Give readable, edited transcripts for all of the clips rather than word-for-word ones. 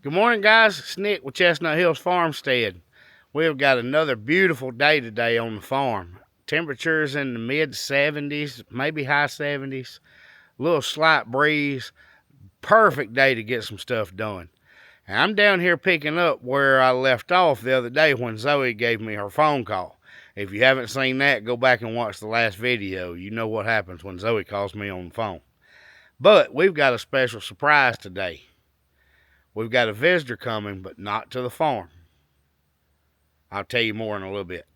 Good morning, guys. It's Nick with Chestnut Hills Farmstead. We've got another beautiful day today on the farm. Temperatures in the mid 70s, maybe high 70s. A little slight breeze. Perfect day to get some stuff done. And I'm down here picking up where I left off the other day when Zoe gave me her phone call. If you haven't seen that, go back and watch the last video. You know what happens when Zoe calls me on the phone. But we've got a special surprise today. We've got a visitor coming, but not to the farm. I'll tell you more in a little bit.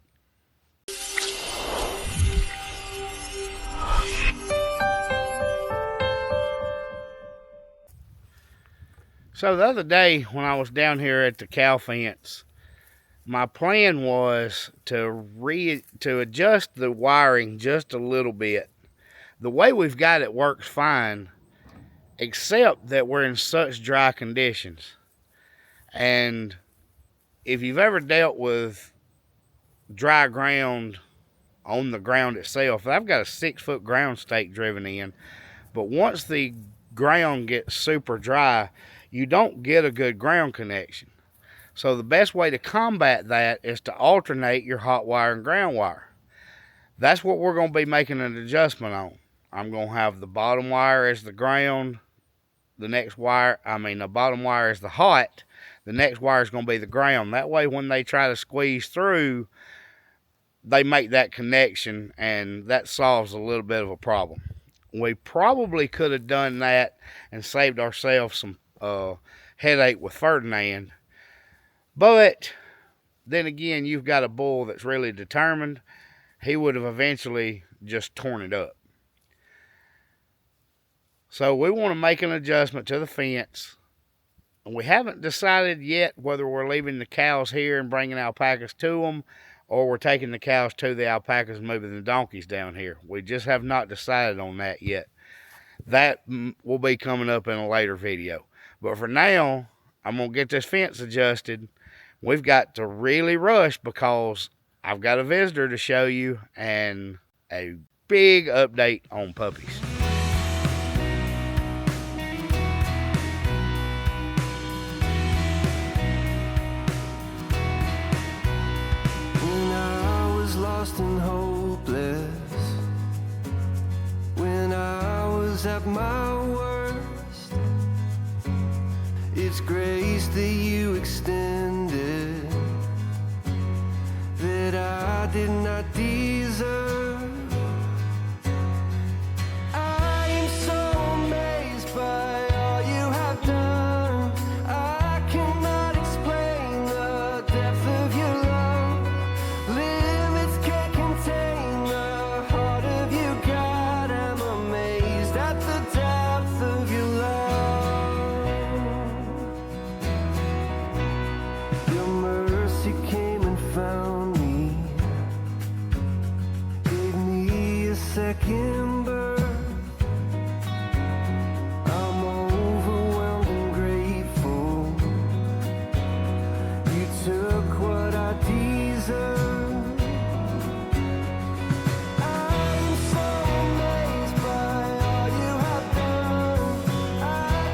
So the other day when I was down here at the cow fence, my plan was to adjust the wiring just a little bit. The way we've got it works fine, except that we're in such dry conditions. And if you've ever dealt with dry ground on the ground itself, I've got a 6-foot ground stake driven in, but once the ground gets super dry, you don't get a good ground connection. So the best way to combat that is to alternate your hot wire and ground wire. That's what we're going to be making an adjustment on. I'm going to have the bottom wire as the ground, the bottom wire is the hot, the next wire is going to be the ground. That way when they try to squeeze through, they make that connection, and that solves a little bit of a problem. We probably could have done that and saved ourselves some headache with Ferdinand, but then again, you've got a bull that's really determined. He would have eventually just torn it up. So we want to make an adjustment to the fence. And we haven't decided yet whether we're leaving the cows here and bringing alpacas to them, or we're taking the cows to the alpacas and moving the donkeys down here. We just have not decided on that yet. That will be coming up in a later video. But for now, I'm going to get this fence adjusted. We've got to really rush because I've got a visitor to show you and a big update on puppies. Lost and hopeless, when I was at my worst, it's grace that you extended that I did not deserve. I am so amazed by all you have done. I cannot explain the depth of your love. Second birth, I'm overwhelmed and grateful. You took what I deserve. I'm so amazed by all you have done. I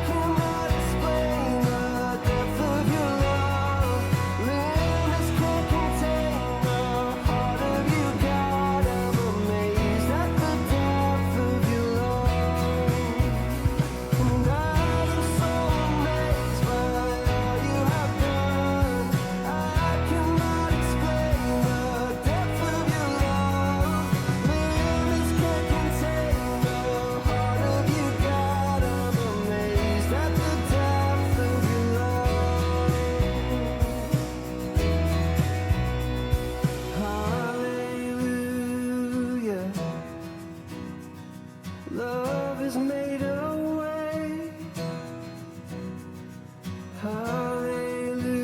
cannot explain the depth of your love. Limits can't contain the heart of you, God. I'm amazed at the depth of your love. And I am so amazed by all you have done. I cannot explain the depth of your love. Limits can't contain the heart of you, God. I'm amazed at the depth of your love. Hallelujah. Love has made a way. Hallelujah.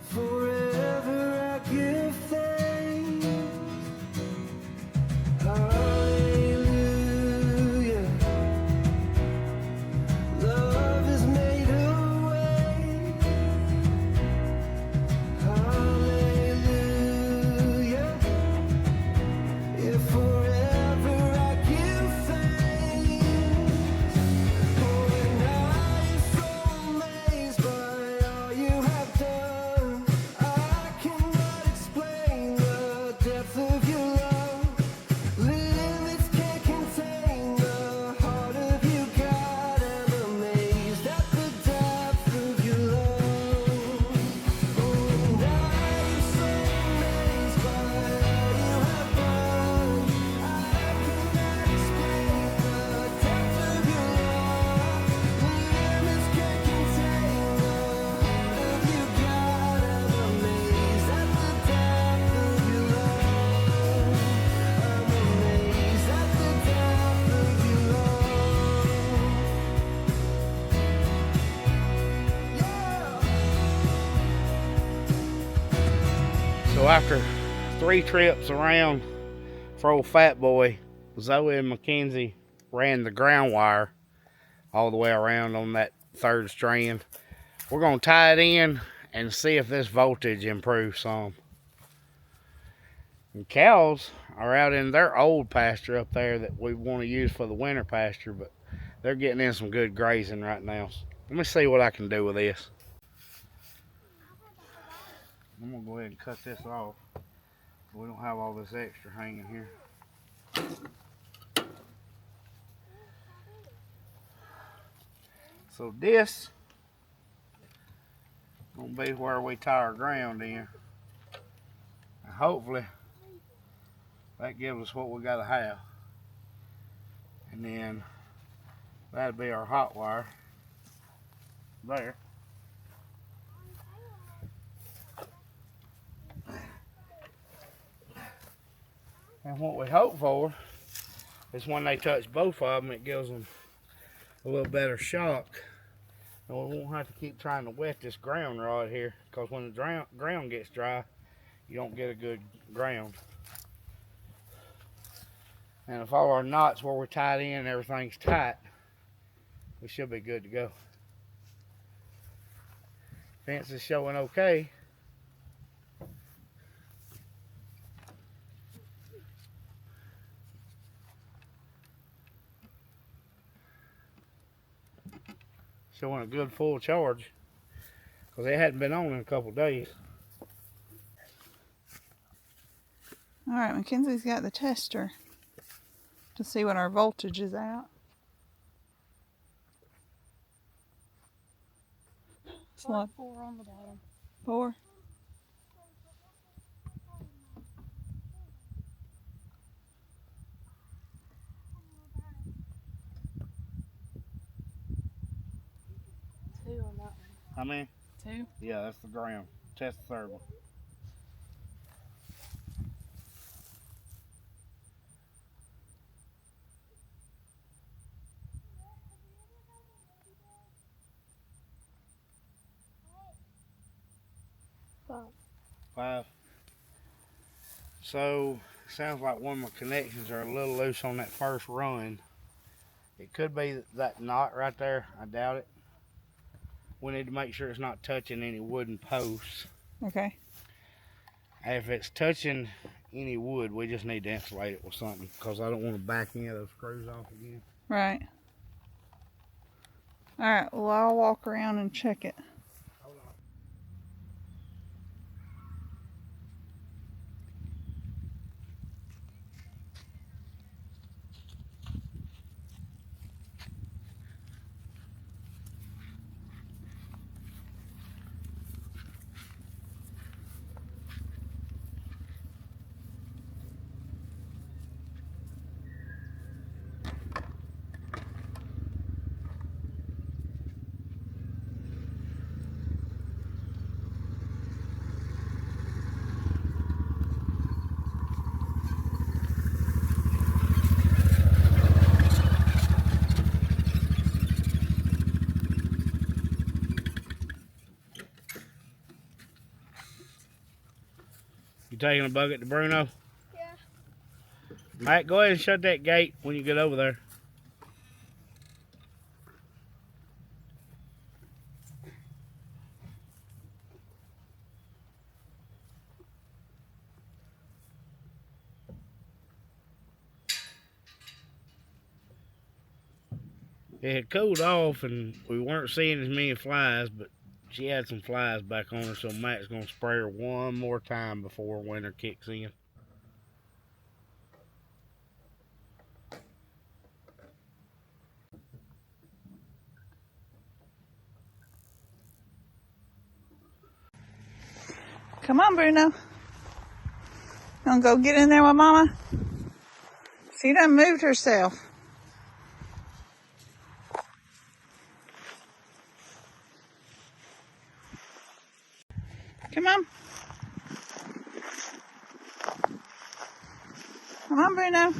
Forever I give thanks. Hallelujah. Love has made a way. Hallelujah. Yeah, forever I give thanks. Oh, and I So after 3 trips around for old fat boy, Zoe and Mackenzie ran the ground wire all the way around on that 3rd strand. We're going to tie it in and see if this voltage improves some. And cows are out in their old pasture up there that we want to use for the winter pasture, but they're getting in some good grazing right now. So let me see what I can do with this. I'm going to go ahead and cut this off. We don't have all this extra hanging here. So this gonna be where we tie our ground in. And hopefully that gives us what we gotta have. And then that'll be our hot wire there. And what we hope for is when they touch both of them, it gives them a little better shock. And we won't have to keep trying to wet this ground rod here, because when the ground gets dry, you don't get a good ground. And if all our knots where we're tied in and everything's tight, we should be good to go. Fence is showing okay. Showing a good full charge, because it hadn't been on in a couple days. All right, Mackenzie's got the tester to see what our voltage is at. Like 4 on the bottom. 4. Two on that one. How many? 2. Yeah, that's the ground. Test the 3rd one. Five. So, sounds like one of my connections are a little loose on that first run. It could be that knot right there. I doubt it. We need to make sure it's not touching any wooden posts. Okay. If it's touching any wood, we just need to insulate it with something, because I don't want to back any of those screws off again. Right. All right, well, I'll walk around and check it. You taking a bucket to Bruno? Yeah. All right, go ahead and shut that gate when you get over there. It had cooled off and we weren't seeing as many flies, but she had some flies back on her, so Matt's gonna spray her one more time before winter kicks in. Come on, Bruno. Gonna go get in there with Mama? She done moved herself. Come on. Come on, Bruno.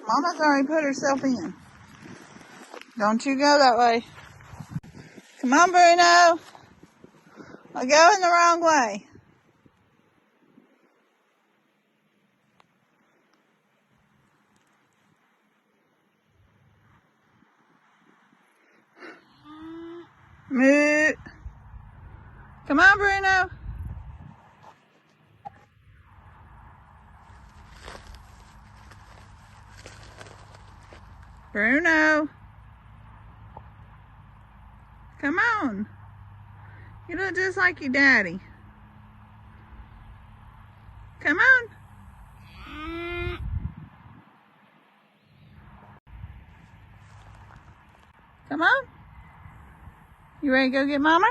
Mama's already put herself in. Don't you go that way. Come on, Bruno. I'm going the wrong way. Moo. Come on, Bruno. Bruno. Come on. You look just like your daddy. Come on. Come on. You ready to go get Mama?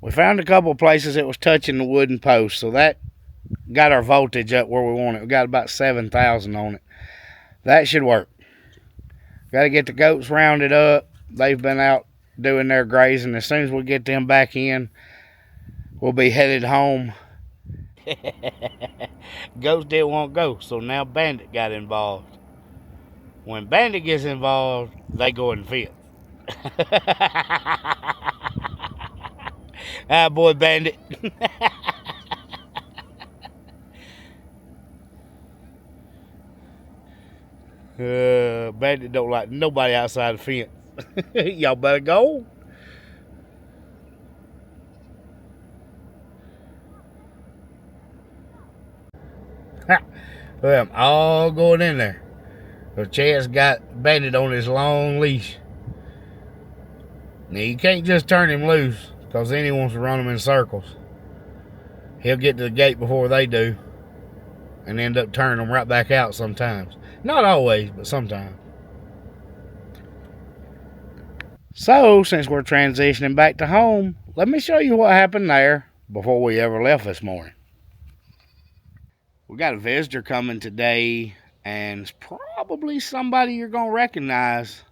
We found a couple of places that was touching the wooden post, so that got our voltage up where we want it. We got about 7,000 on it. That should work. Got to get the goats rounded up. They've been out doing their grazing. As soon as we get them back in, we'll be headed home. Goats didn't want to go, so now Bandit got involved. When Bandit gets involved, they go and fit. Ah, boy, Bandit. Bandit don't like nobody outside the fence. Y'all better go. Well, I'm all going in there. So Chad's got Bandit on his long leash. Now you can't just turn him loose, because then he wants to run them in circles. He'll get to the gate before they do and end up turning them right back out sometimes. Not always, but sometimes. So, since we're transitioning back to home, let me show you what happened there before we ever left this morning. We got a visitor coming today, and it's probably somebody you're going to recognize.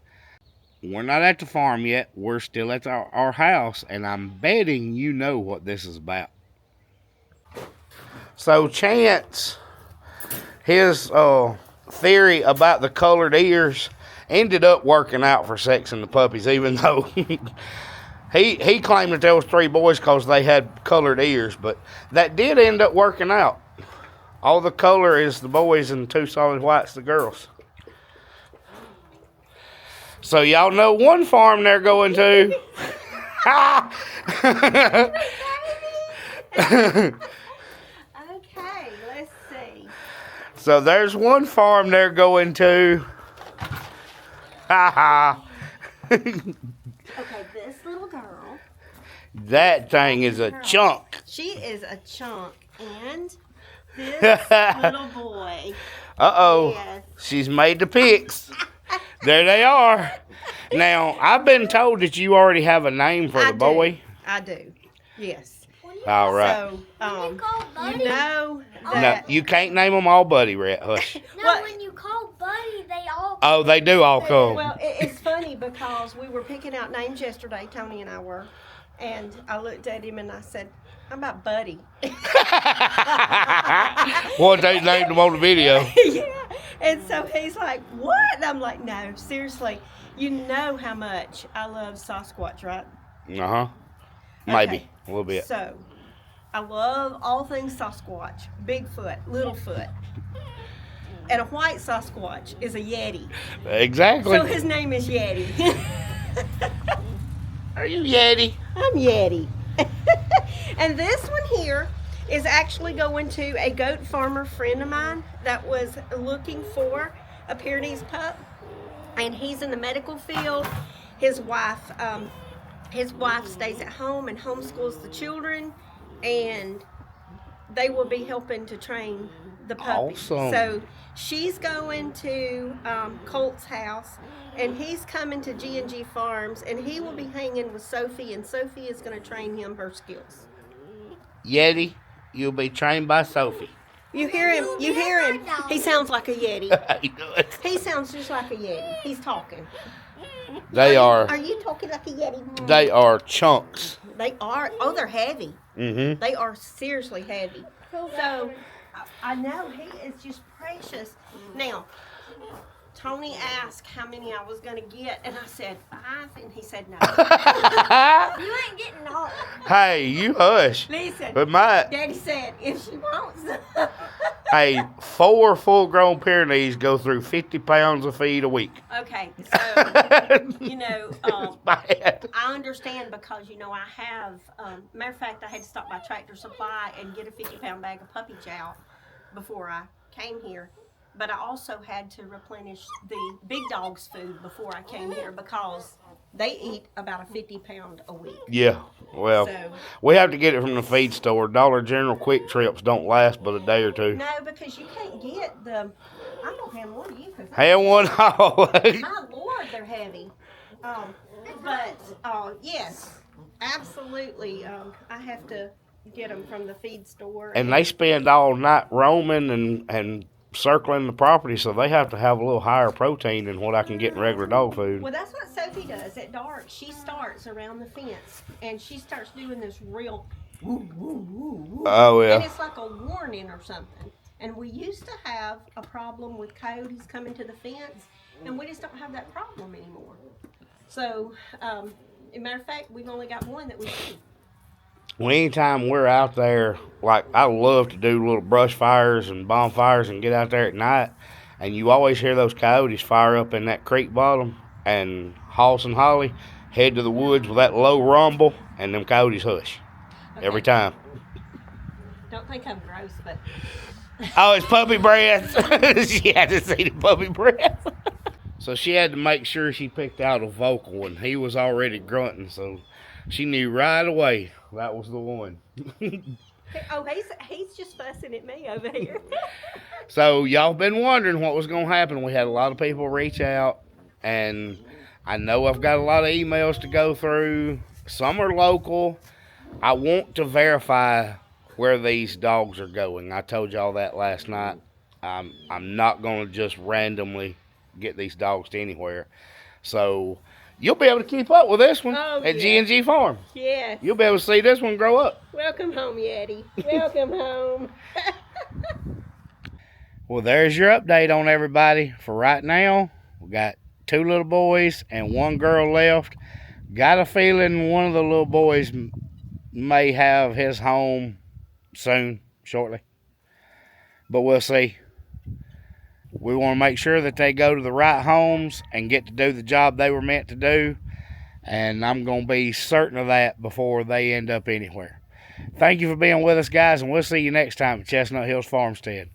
We're not at the farm yet. We're still at our house, and I'm betting you know what this is about. So Chance, his theory about the colored ears ended up working out for sexing the puppies, even though he claimed that there was 3 boys because they had colored ears, but that did end up working out. All the color is the boys and 2 solid whites the girls. So y'all know one farm they're going to. Okay, let's see. So there's one farm they're going to. Okay, this little girl. That thing is a chunk. She is a chunk. And this little boy. Uh-oh. Yes. She's made the pics. There they are. Now, I've been told that you already have a name for the boy. I do. Yes. All right. So, you know No, that. you can't name them all Buddy Rat. Hush. No, What? when you call Buddy, they all. Oh, they do all come. Well, it's funny because we were picking out names yesterday, Tony and I were, and I looked at him and I said, "How about Buddy?" Well, they named him on the video. Yeah. And so he's like, "What?" And I'm like, "No, seriously. You know how much I love Sasquatch, right?" Uh-huh. Maybe. Okay. A little bit. So, I love all things Sasquatch. Bigfoot, Littlefoot. And a white Sasquatch is a Yeti. Exactly. So his name is Yeti. Are you Yeti? I'm Yeti. And this one here is actually going to a goat farmer friend of mine that was looking for a Pyrenees pup. And he's in the medical field. His wife stays at home and homeschools the children, and they will be helping to train the puppy. Awesome. So she's going to Colt's house, and he's coming to G&G Farms, and he will be hanging with Sophie, and Sophie is going to train him her skills. Yeti, you'll be trained by Sophie. You hear him? You hear him? He sounds like a Yeti. He does. He sounds just like a Yeti. He's talking. They Are are. you talking like a Yeti? They are chunks. They are. Oh, they're heavy. Mm-hmm. They are seriously heavy. So I know, he is just precious. Now, Tony asked how many I was going to get, and I said 5, and he said no. You ain't getting all. Hey, you hush. Listen, But my, Daddy said if she wants hey, 4 full-grown Pyrenees go through 50 pounds of feed a week. Okay, so, you know, Bad. I understand because, you know, I have, matter of fact, I had to stop by Tractor Supply and get a 50-pound bag of puppy chow before I came here. But I also had to replenish the big dog's food before I came here because they eat about a 50-pound a week. Yeah, well, So, we have to get it from the feed store. Dollar General quick trips don't last but a day or two. no, because you can't get the, I'm going to hand one to you because Hand one all. my Lord, they're heavy. Yes, absolutely. I have to get them from the feed store. And they spend all night roaming and circling the property, so they have to have a little higher protein than what I can get in regular dog food. Well, that's what Sophie does at dark. She starts around the fence and she starts doing this real woo, woo, woo, woo. Oh, yeah. And it's like a warning or something. And we used to have a problem with coyotes coming to the fence, and we just don't have that problem anymore. So, as a matter of fact, we've only got one that we see. Well, anytime we're out there, like I love to do little brush fires and bonfires and get out there at night, and you always hear those coyotes fire up in that creek bottom, and Hoss and Holly head to the woods with that low rumble, and them coyotes hush every time. Don't think I'm gross, but Oh, it's puppy breath. She had to see the puppy breath. So she had to make sure she picked out a vocal one. He was already grunting, so she knew right away that was the one. oh, he's just fussing at me over here. So y'all been wondering what was going to happen. We had a lot of people reach out, and I know I've got a lot of emails to go through. Some are local. I want to verify where these dogs are going. I told y'all that last night. I'm not going to just randomly get these dogs to anywhere. So you'll be able to keep up with this one at yeah. G&G Farm. Yes. You'll be able to see this one grow up. Welcome home, Yeti. Welcome home. Well, there's your update on everybody. For right now, we got 2 little boys and 1 girl left. Got a feeling one of the little boys may have his home soon, shortly. But we'll see. We want to make sure that they go to the right homes and get to do the job they were meant to do. And I'm going to be certain of that before they end up anywhere. Thank you for being with us, guys, and we'll see you next time at Chestnut Hills Farmstead.